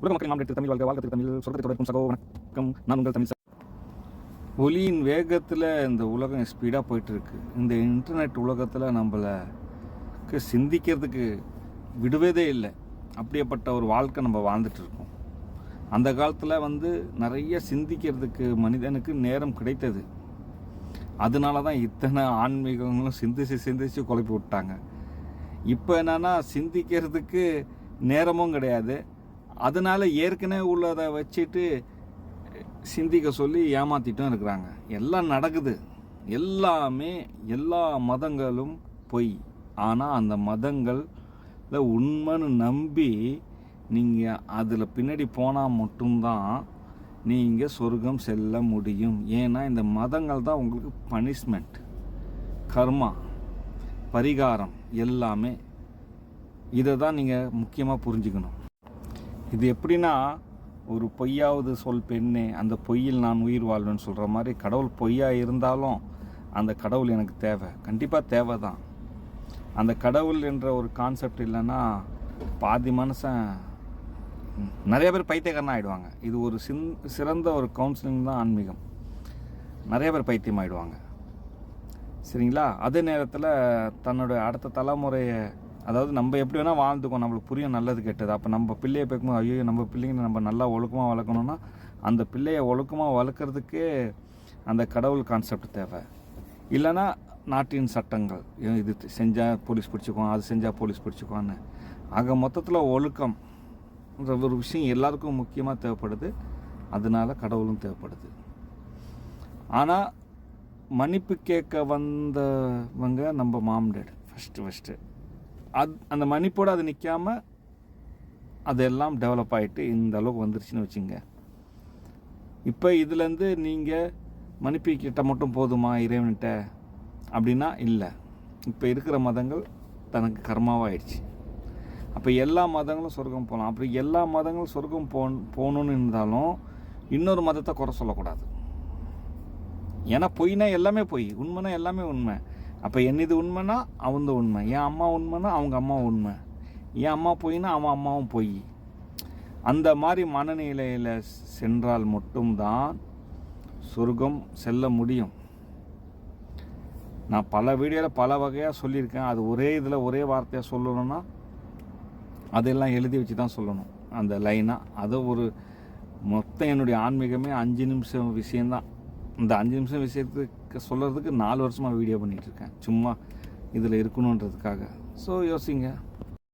உலக மக்கள் நாம் தமிழ் வாழ்க்கை வாழ்க்கை தமிழ் சொர்க்கத்தை தொடர்க்கும் சகோ வணக்கம். நான் உங்கள் தமிழ். ஒலியின் வேகத்தில் இந்த உலகம் ஸ்பீடாக போயிட்டுருக்கு. இந்த இன்டர்நெட் உலகத்தில் நம்மளுக்கு சிந்திக்கிறதுக்கு விடுவதே இல்லை. அப்படியேப்பட்ட ஒரு வாழ்க்கை நம்ம வாழ்ந்துட்டுருக்கோம். அந்த காலத்தில் நிறைய சிந்திக்கிறதுக்கு மனிதனுக்கு நேரம் கிடைத்தது. அதனால தான் இத்தனை ஆன்மீகங்களும் சிந்திச்சு குழப்பி விட்டாங்க. இப்போ என்னென்னா சிந்திக்கிறதுக்கு நேரமும் கிடையாது. அதனால் ஏற்கனவே உள்ளதை வச்சுட்டு சிந்திக்க சொல்லி ஏமாற்றிட்டும் இருக்கிறாங்க. எல்லாம் நடக்குது. எல்லா மதங்களும் பொய். ஆனால் அந்த மதங்களில் உண்மைன்னு நம்பி நீங்கள் அதில் பின்னாடி போனால் மட்டும்தான் நீங்கள் சொர்க்கம் செல்ல முடியும். ஏன்னா இந்த மதங்கள் தான் உங்களுக்கு பனிஷ்மெண்ட், கர்மா, பரிகாரம் எல்லாமே. இதை தான் நீங்கள் முக்கியமாக புரிஞ்சுக்கணும். இது எப்படின்னா, ஒரு பொய்யாவது சொல் பெண்ணே, அந்த பொய்யில் நான் உயிர் வாழ்வேன்னு சொல்கிற மாதிரி, கடவுள் பொய்யா இருந்தாலும் அந்த கடவுள் எனக்கு தேவை, கண்டிப்பாக தேவை தான். அந்த கடவுள் என்ற ஒரு கான்செப்ட் இல்லைன்னா பாதி மனுஷன் நிறைய பேர் பைத்தியக்காரனாக ஆகிடுவாங்க. இது ஒரு சிறந்த ஒரு கவுன்சிலிங் தான் ஆன்மீகம். நிறைய பேர் பைத்தியம் ஆகிடுவாங்க, சரிங்களா? அதே நேரத்தில் தன்னோட அடுத்த தலைமுறையை, அதாவது நம்ம எப்படி வேணால் வாழ்ந்துக்கோம், நம்மளுக்கு புரியும் நல்லது கெட்டது. அப்போ நம்ம பிள்ளையை பார்க்கும்போது ஐயோ நம்ம பிள்ளைங்க நம்ம நல்லா ஒழுக்கமாக வளர்க்கணுன்னா அந்த பிள்ளையை ஒழுக்கமாக வளர்க்குறதுக்கே அந்த கடவுள் கான்செப்ட் தேவை. இல்லைன்னா நாட்டின் சட்டங்கள், இது செஞ்சால் போலீஸ் பிடிச்சிக்குவோம், அது செஞ்சால் போலீஸ் பிடிச்சிக்குவான்னு. ஆக மொத்தத்தில் ஒழுக்கம் ஒரு விஷயம் எல்லாருக்கும் முக்கியமாக தேவைப்படுது. அதனால கடவுளும் தேவைப்படுது. ஆனால் மன்னிப்பு கேட்க வந்தவங்க நம்ம மாம்டேட் ஃபஸ்ட்டு அந்த மன்னிப்போடு அது நிற்காமல் அதெல்லாம் டெவலப் ஆகிட்டு இந்த அளவுக்கு வந்துருச்சுன்னு வச்சுங்க. இப்போ இதுலேருந்து நீங்கள் மன்னிப்பு கிட்ட மட்டும் போதுமா இறைவன்கிட்ட அப்படின்னா இல்லை. இப்போ இருக்கிற மதங்கள் தனக்கு கர்மாவாகிடுச்சு. அப்போ எல்லா மதங்களும் சொர்க்கம் போகலாம். அப்படி எல்லா மதங்களும் சொர்க்கம் போகணுன்னு இருந்தாலும் இன்னொரு மதத்தை குறை சொல்லக்கூடாது. ஏன்னா பொய்னா எல்லாமே பொய், உண்மைனா எல்லாமே உண்மை. அப்போ இது உண்மைனா அவன் உண்மை, என் அம்மா உண்மைனா அவங்க அம்மா உண்மை, என் அம்மா பொய்னா அவன் அம்மாவும் பொய். அந்த மாதிரி மனநிலையில் சென்றால் மட்டும்தான் சொர்க்கம் செல்ல முடியும். நான் பல வீடியோவில் பல வகையாக சொல்லியிருக்கேன். அது ஒரே இதில் ஒரே வார்த்தையாக சொல்லணும்னா அதெல்லாம் எழுதி வச்சு தான் சொல்லணும் அந்த லைனாக. அது ஒரு மொத்தம் என்னுடைய ஆன்மீகமே 5 நிமிஷம் விஷயந்தான். இந்த 5 நிமிஷம் விஷயத்துக்கு சொல்கிறதுக்கு 4 வருஷமாக வீடியோ பண்ணிகிட்ருக்கேன், சும்மா இதில் இருக்கணுன்றதுக்காக. ஸோ யோசிங்க.